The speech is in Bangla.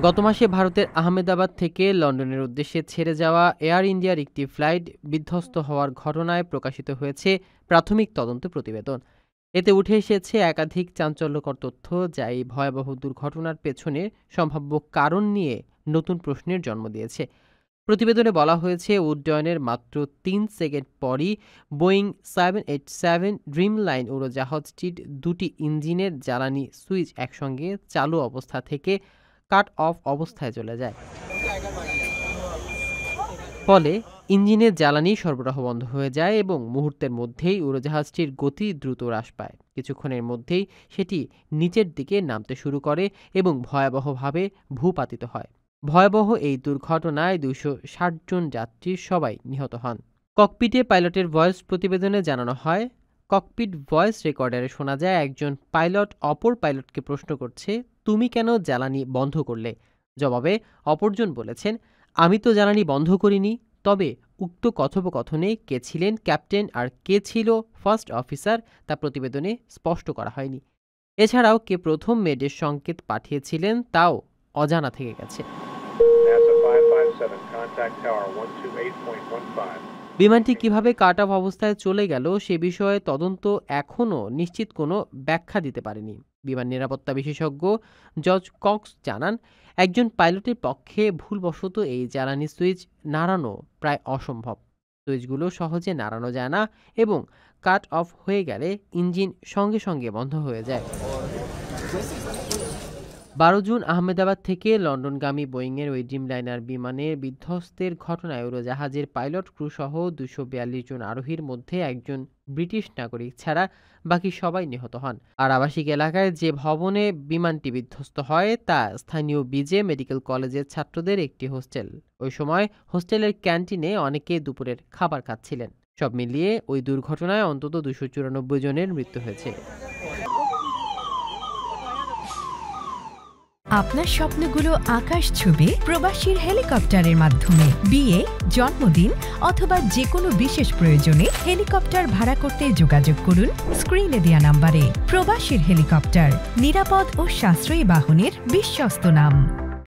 গত মাসে ভারতের আহমেদাবাদ থেকে লন্ডনের উদ্দেশ্যে ছেড়ে যাওয়া এয়ার ইন্ডিয়ার একটি ফ্লাইট বিধ্বস্ত হওয়ার ঘটনায় প্রকাশিত হয়েছে প্রাথমিক তদন্ত প্রতিবেদন। এতে উঠে এসেছে একাধিক চাঞ্চল্যকর তথ্য, যা এই ভয়াবহ দুর্ঘটনার পেছনে সম্ভাব্য কারণ নিয়ে নতুন প্রশ্নের জন্ম দিয়েছে। প্রতিবেদনে বলা হয়েছে, উড্ডয়নের মাত্র ৩ সেকেন্ড পরই বোয়িং 787 ড্রিম লাইন উড়োজাহাজটির দুটি ইঞ্জিনের জ্বালানি সুইচ একসঙ্গে চালু অবস্থা থেকে কাট অফ অবস্থায় চলে যায়। ফলে ইঞ্জিনের জ্বালানি সরবরাহ বন্ধ হয়ে যায় এবং মুহূর্তের মধ্যেই উড়োজাহাজটির গতি দ্রুত হ্রাস পায়। কিছুক্ষণের মধ্যেই সেটি নিচের দিকে নামতে শুরু করে এবং ভয়াবহভাবে ভূপাতিত হয়। ভয়াবহ এই দুর্ঘটনায় ২৬০ জন যাত্রী সবাই নিহত হন। ককপিটে পাইলটের ভয়েস প্রতিবেদনে জানানো হয়, ককপিট ভয়েস রেকর্ডারে শোনা যায় একজন পাইলট অপর পাইলটকে প্রশ্ন করছে, তুমি কেন জ্বালানি বন্ধ করলে? জবাবে অপরজন বলেছেন, আমি তো জ্বালানি বন্ধ করিনি। তবে উক্ত কথোপকথনে কে ছিলেন ক্যাপ্টেন আর কে ছিল ফার্স্ট অফিসার তা প্রতিবেদনে স্পষ্ট করা হয়নি। এছাড়াও কে প্রথম মেডের সংকেত পাঠিয়েছিলেন তাও অজানা থেকে গেছে। বিমানটি কিভাবে কাট অফ অবস্থায় চলে গেল সে বিষয়ে তদন্ত এখনও নিশ্চিত কোনো ব্যাখ্যা দিতে পারেনি। বিমান নিরাপত্তা বিশেষজ্ঞ জর্জ কক্স জানান, একজন পাইলটের পক্ষে ভুলবশত এই জ্বালানি সুইচ নাড়ানো প্রায় অসম্ভব। সুইচগুলো সহজে নাড়ানো যায় না এবং কাট অফ হয়ে গেলে ইঞ্জিন সঙ্গে সঙ্গে বন্ধ হয়ে যায়। ১২ জুন আহমেদাবাদ থেকে লন্ডনগামী বোয়িংয়ের ওই ড্রিমলাইনার বিমানের বিধ্বস্তের ঘটনায় উড়োজাহাজের পাইলট ক্রু সহ ২৪২ জন আরোহীর মধ্যে একজন ব্রিটিশ নাগরিক ছাড়া বাকি সবাই নিহত হন। আর আবাসিক এলাকায় যে ভবনে বিমানটি বিধ্বস্ত হয় তা স্থানীয় বিজে মেডিকেল কলেজের ছাত্রদের একটি হোস্টেল। ওই সময় হোস্টেলের ক্যান্টিনে অনেকে দুপুরের খাবার খাচ্ছিলেন। সব মিলিয়ে ওই দুর্ঘটনায় অন্তত ২৯৪ জনের মৃত্যু হয়েছে। আপনার স্বপ্নগুলো আকাশ ছুবে প্রবাসীর হেলিকপ্টারের মাধ্যমে। বিয়ে, জন্মদিন অথবা যে কোনো বিশেষ প্রয়োজনে হেলিকপ্টার ভাড়া করতে যোগাযোগ করুন স্ক্রিনে দেয়া নাম্বারে। প্রবাসীর হেলিকপ্টার, নিরাপদ ও সাশ্রয়ী বাহনের বিশ্বস্ত নাম।